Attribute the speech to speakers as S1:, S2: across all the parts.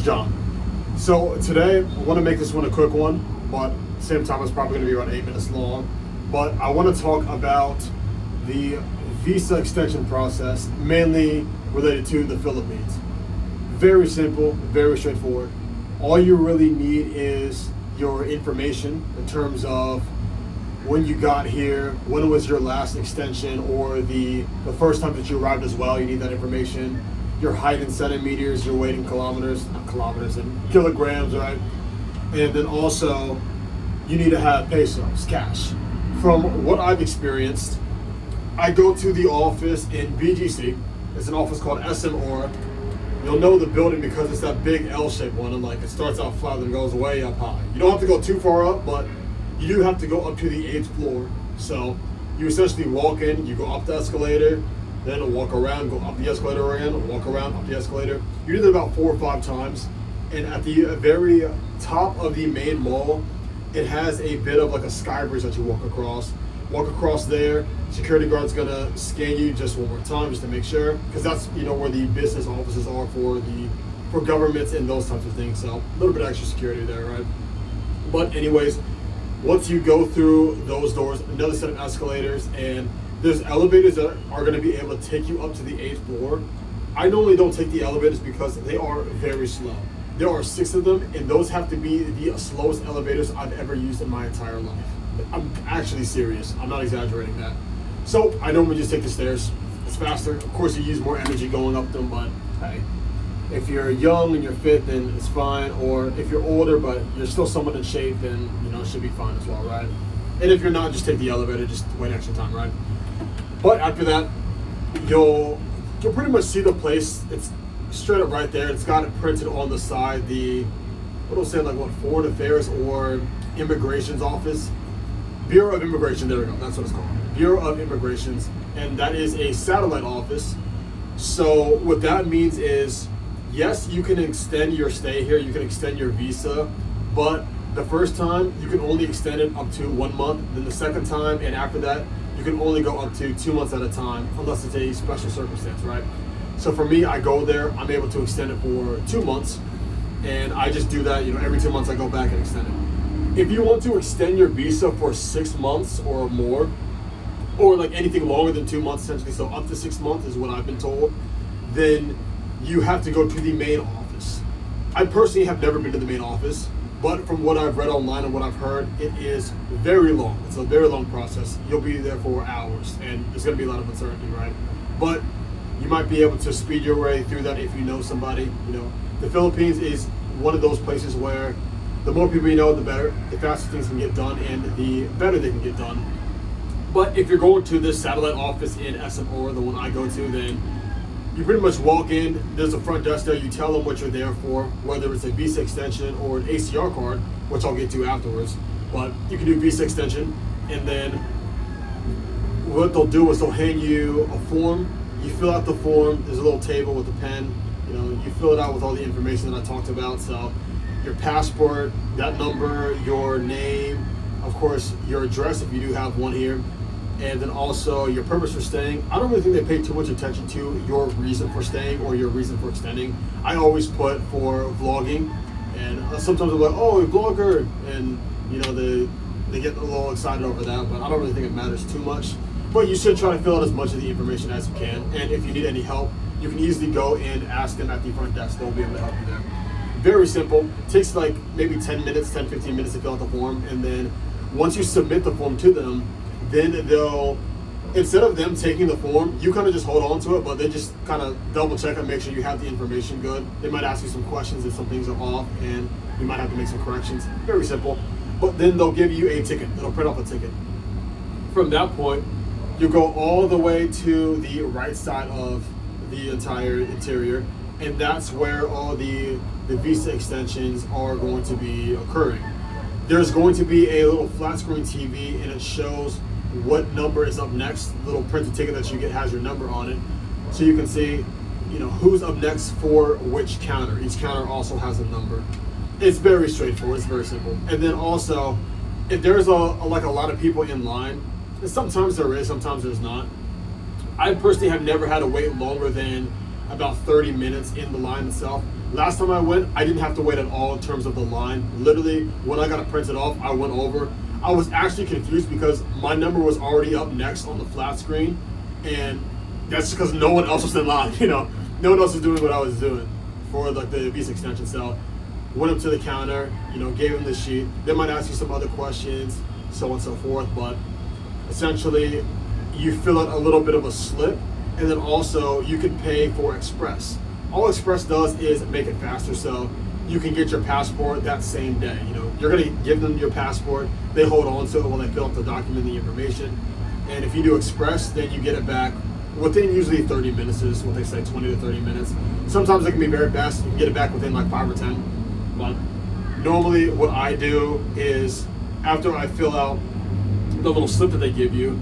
S1: John. So today, I want to make this one a quick one, but at the same time, it's probably going to be around 8 minutes long. But I want to talk about the visa extension process, mainly related to the Philippines. Very simple, very straightforward. All you really need is your information in terms of when you got here, when was your last extension, or the first time that you arrived as well. You need that information. Your height in centimeters, your weight in kilometers, not kilometers, in kilograms, right? And then also, you need to have pesos, cash. From what I've experienced, I go to the office in BGC. It's an office called SM Aura. You'll know the building because it's that big L-shaped one, and like it starts out flat and goes way up high. You don't have to go too far up, but you do have to go up to the 8th floor. So you essentially walk in, you go up the escalator, then walk around, go up the escalator again, walk around, up the escalator. You do that about 4 or 5 times. And at the very top of the main mall, it has a bit of like a sky bridge that you walk across. Walk across there, security guard's gonna scan you just one more time just to make sure, because that's where the business offices are for governments and those types of things. So a little bit extra security there, right? But anyways, once you go through those doors, another set of escalators, and there's elevators that are going to be able to take you up to the 8th floor. I normally don't take the elevators because they are very slow. There are 6 of them, and those have to be the slowest elevators I've ever used in my entire life. I'm actually serious. I'm not exaggerating that. So I normally just take the stairs. It's faster. Of course, you use more energy going up them, but hey, if you're young and you're fit, then it's fine. Or if you're older but you're still somewhat in shape, then it should be fine as well, right? And if you're not, just take the elevator. Just wait extra time, right? But after that, you'll pretty much see the place. It's straight up right there. It's got it printed on the side. Foreign Affairs or Immigration's office. Bureau of Immigration, there we go, that's what it's called. Bureau of Immigrations, and that is a satellite office. So what that means is, yes, you can extend your stay here, you can extend your visa, but the first time, you can only extend it up to 1 month. Then the second time, and after that, you can only go up to 2 months at a time, unless it's a special circumstance, right? So for me, I go there, I'm able to extend it for 2 months, and I just do that, every 2 months I go back and extend it. If you want to extend your visa for 6 months or more, or like anything longer than 2 months, essentially, so up to 6 months is what I've been told, then you have to go to the main office. I personally have never been to the main office, but from what I've read online and what I've heard, it is very long. It's a very long process. You'll be there for hours, and there's going to be a lot of uncertainty, right? But you might be able to speed your way through that if you know somebody. The Philippines is one of those places where the more people you know, the better. The faster things can get done, and the better they can get done. But if you're going to this satellite office in SM Aura, the one I go to, then you pretty much walk in, there's a front desk there, you tell them what you're there for, whether it's a visa extension or an ACR card, which I'll get to afterwards. But you can do visa extension, and then what they'll do is they'll hand you a form. You fill out the form, there's a little table with a pen, you fill it out with all the information that I talked about. So your passport, that number, your name, of course, your address if you do have one here, and then also your purpose for staying. I don't really think they pay too much attention to your reason for staying or your reason for extending. I always put for vlogging, and sometimes I'm like, oh, a vlogger, and they get a little excited over that, but I don't really think it matters too much. But you should try to fill out as much of the information as you can, and if you need any help, you can easily go and ask them at the front desk. They'll be able to help you there. Very simple. It takes like maybe 10 minutes, 10, 15 minutes to fill out the form, and then once you submit the form to them, then they'll, instead of them taking the form, you kind of just hold on to it, but they just kind of double check and make sure you have the information good. They might ask you some questions if some things are off, and you might have to make some corrections. Very simple. But then they'll give you a ticket. They'll print off a ticket. From that point, you go all the way to the right side of the entire interior, and that's where all the visa extensions are going to be occurring. There's going to be a little flat screen TV, and it shows what number is up next. The little printed ticket that you get has your number on it, so you can see, who's up next for which counter. Each counter also has a number. It's very straightforward. It's very simple. And then also, if there's a lot of people in line, and sometimes there is, sometimes there's not. I personally have never had to wait longer than about 30 minutes in the line itself. Last time I went, I didn't have to wait at all in terms of the line. Literally, when I got it printed off, I went over. I was actually confused because my number was already up next on the flat screen, and that's because no one else was in line. No one else was doing what I was doing for like the Visa extension. So went up to the counter, gave them the sheet. They might ask you some other questions, so on and so forth, but essentially you fill out a little bit of a slip, and then also you can pay for Express. All Express does is make it faster, so you can get your passport that same day. You're gonna give them your passport, they hold on to it while they fill out the document, the information, and if you do Express, then you get it back within usually 30 minutes is what they say, 20 to 30 minutes. Sometimes it can be very fast, you can get it back within like 5 or 10, but normally what I do is after I fill out the little slip that they give you,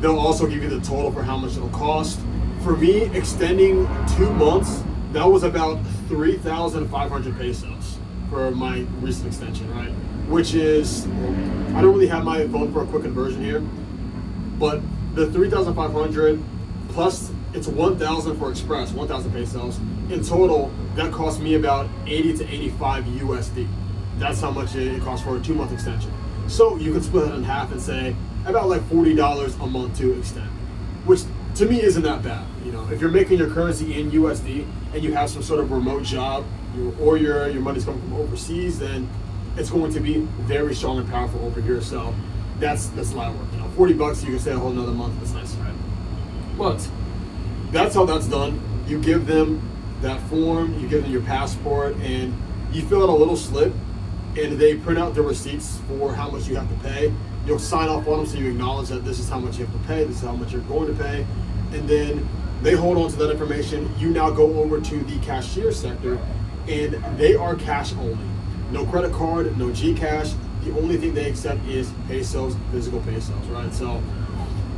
S1: they'll also give you the total for how much it'll cost. For me, extending 2 months, that was about 3,500 pesos for my recent extension, right? Which is, I don't really have my phone for a quick conversion here, but the 3,500 plus it's 1,000 for Express, 1,000 pesos. In total, that cost me about 80 to 85 USD. That's how much it costs for a 2-month extension. So you can split it in half and say about like $40 a month to extend, which to me isn't that bad. If you're making your currency in USD and you have some sort of remote job, or your money's coming from overseas, then it's going to be very strong and powerful over here. So that's a lot of work. $40 you can stay a whole another month. That's nice, right? But that's how that's done. You give them that form, you give them your passport, and you fill out a little slip, and they print out the receipts for how much you have to pay. You'll sign off on them so you acknowledge that this is how much you have to pay, this is how much you're going to pay, and then they hold on to that information. You now go over to the cashier sector, and they are cash only. No credit card, no GCash. The only thing they accept is pesos, physical pesos, right? So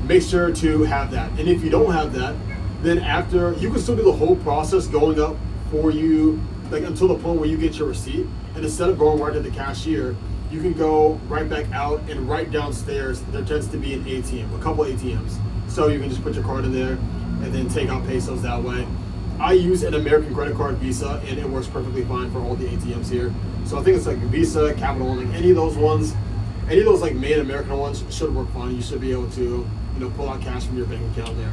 S1: make sure to have that. And if you don't have that, then after, you can still do the whole process going up for you, like until the point where you get your receipt. And instead of going right to the cashier, you can go right back out, and right downstairs, there tends to be an ATM, a couple ATMs. So you can just put your card in there and then take out pesos that way. I use an American credit card, Visa, and it works perfectly fine for all the ATMs here. So I think it's like Visa, Capital One, like any of those ones, any of those like main American ones should work fine. You should be able to, pull out cash from your bank account there.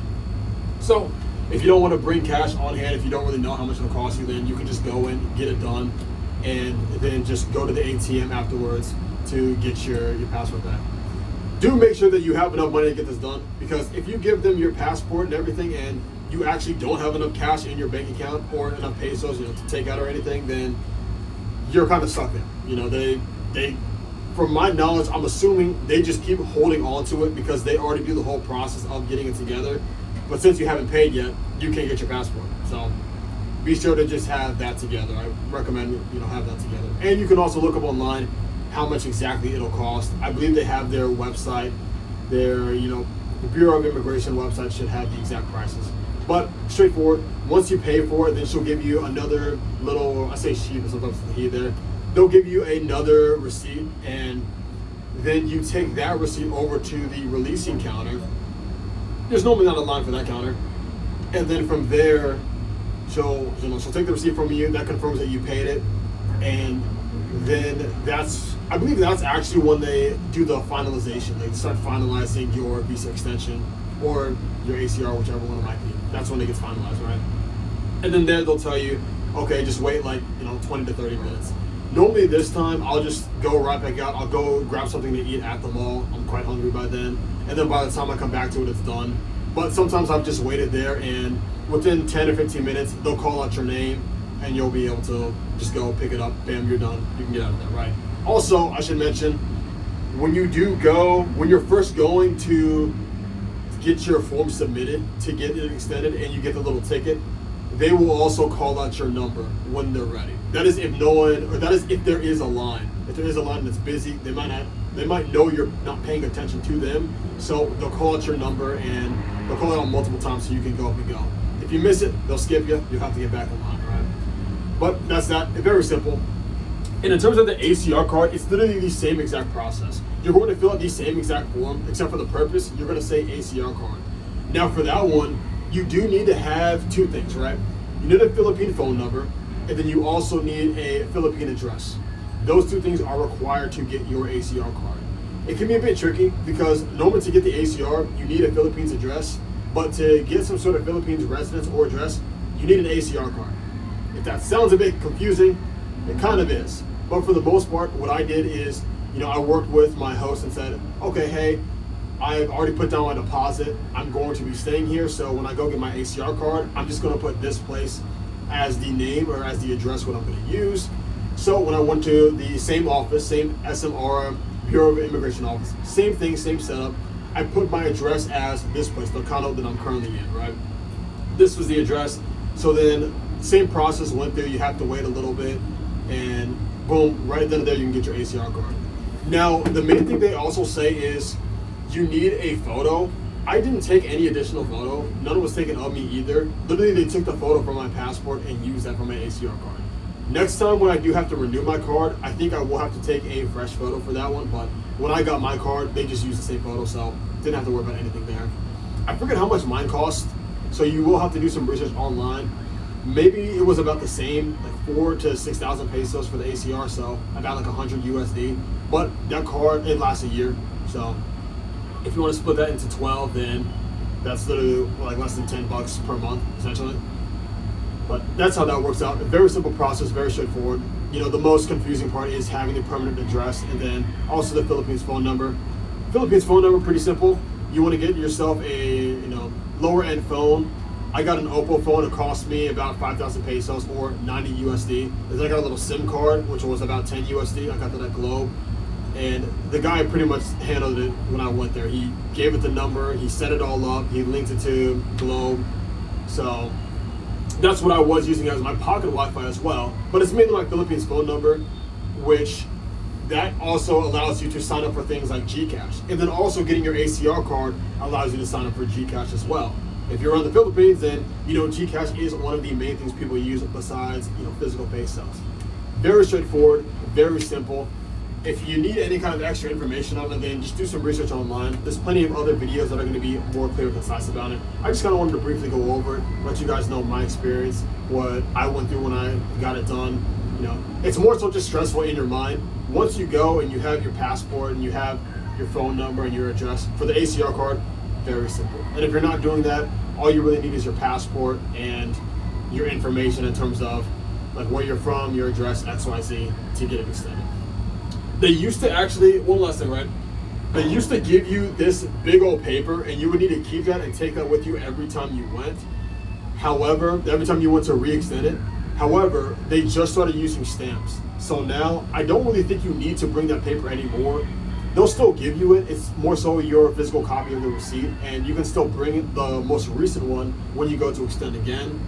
S1: So if you don't want to bring cash on hand, if you don't really know how much it'll cost you, then you can just go in, get it done, and then just go to the ATM afterwards to get your passport back. Do make sure that you have enough money to get this done, because if you give them your passport and everything and you actually don't have enough cash in your bank account or enough pesos, to take out or anything, then you're kind of stuck there. They from my knowledge, I'm assuming they just keep holding on to it because they already do the whole process of getting it together. But since you haven't paid yet, you can't get your passport. So be sure to just have that together. I recommend have that together. And you can also look up online how much exactly it'll cost. I believe they have their website. The Bureau of Immigration website should have the exact prices. But straightforward, once you pay for it, then she'll give you another little, I say sheet, but sometimes it's he there. They'll give you another receipt, and then you take that receipt over to the releasing counter. There's normally not a line for that counter. And then from there, she'll take the receipt from you, that confirms that you paid it, and then I believe that's actually when they do the finalization. They start finalizing your visa extension or your ACR, whichever one it might be. That's when it gets finalized, right? And then there they'll tell you, okay, just wait 20 to 30 minutes. Normally this time, I'll just go right back out. I'll go grab something to eat at the mall. I'm quite hungry by then. And then by the time I come back to it, it's done. But sometimes I've just waited there, and within 10 or 15 minutes, they'll call out your name, and you'll be able to just go pick it up. Bam, you're done. You can get out of there, right? Also, I should mention, when you're first going to get your form submitted to get it extended and you get the little ticket, they will also call out your number when they're ready. That is if there is a line. If there is a line that's busy, they might know you're not paying attention to them, so they'll call out your number, and they'll call it out multiple times so you can go up and go. If you miss it, they'll skip you. You'll have to get back in line, right? But that's that. It's very simple. And in terms of the ACR card, it's literally the same exact process. You're going to fill out the same exact form, except for the purpose, you're going to say ACR card. Now for that one, you do need to have two things, right? You need a Philippine phone number, and then you also need a Philippine address. Those two things are required to get your ACR card. It can be a bit tricky because normally to get the ACR, you need a Philippines address, but to get some sort of Philippines residence or address, you need an ACR card. If that sounds a bit confusing, it kind of is. But for the most part, what I did is, I worked with my host and said, okay, hey, I've already put down my deposit. I'm going to be staying here, so when I go get my ACR card, I'm just going to put this place as the name or as the address what I'm going to use. So when I went to the same office, same SMR, Bureau of Immigration office, same thing, same setup, I put my address as this place, the condo that I'm currently in, right? This was the address. So then same process went through. You have to wait a little bit, and boom, right then and there you can get your ACR card. Now, the main thing they also say is you need a photo. I didn't take any additional photo. None was taken of me either. Literally, they took the photo from my passport and used that for my ACR card. Next time when I do have to renew my card, I think I will have to take a fresh photo for that one, but when I got my card, they just used the same photo, so didn't have to worry about anything there. I forget how much mine cost, so you will have to do some research online. Maybe it was about the same, like 4,000 to 6,000 pesos for the ACR, so about like 100 USD. But that card, it lasts a year, so if you want to split that into 12, then that's literally like less than 10 bucks per month, essentially. But that's how that works out. A very simple process, very straightforward. The most confusing part is having the permanent address and then also the Philippines phone number. Philippines phone number, pretty simple. You want to get yourself a lower end phone. I got an Oppo phone. It cost me about 5,000 pesos or 90 USD. Then I got a little SIM card, which was about 10 USD. I got that at Globe. And the guy pretty much handled it when I went there. He gave it the number. He set it all up. He linked it to Globe. So that's what I was using as my pocket Wi-Fi as well. But it's mainly my Philippines phone number, which that also allows you to sign up for things like GCash. And then also getting your ACR card allows you to sign up for GCash as well. If you're on the Philippines, then GCash is one of the main things people use besides physical pesos. Very straightforward, very simple. If you need any kind of extra information on it, then just do some research online. There's plenty of other videos that are going to be more clear and concise about it. I just kind of wanted to briefly go over it, let you guys know my experience, what I went through when I got it done. It's more so just stressful in your mind. Once you go and you have your passport and you have your phone number and your address for the ACR card, very simple. And if you're not doing that, all you really need is your passport and your information in terms of like where you're from, your address, XYZ, to get it extended. They used to actually, one last thing, right? They used to give you this big old paper and you would need to keep that and take that with you every time you went. However, every time you went to re-extend it. However, they just started using stamps. So now I don't really think you need to bring that paper anymore. They'll still give you it. It's more so your physical copy of the receipt, and you can still bring the most recent one when you go to extend again.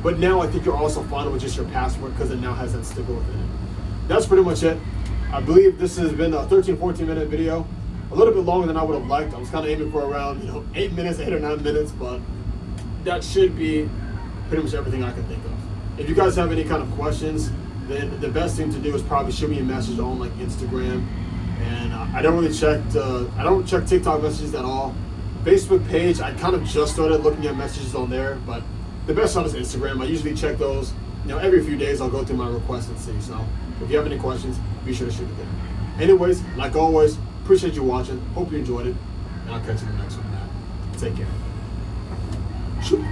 S1: But now I think you're also fine with just your passport because it now has that sticker within it. That's pretty much it. I believe this has been a 13-14 minute video. A little bit longer than I would have liked. I was kind of aiming for around 8 minutes, 8 or 9 minutes, but that should be pretty much everything I can think of. If you guys have any kind of questions, then the best thing to do is probably shoot me a message on like Instagram. And I don't check TikTok messages at all. Facebook page, I kind of just started looking at messages on there, but the best one is Instagram. I usually check those, every few days I'll go through my requests and see. So if you have any questions, be sure to shoot it there. Anyways, like always, appreciate you watching. Hope you enjoyed it, and I'll catch you in the next one. Take care. Shoot.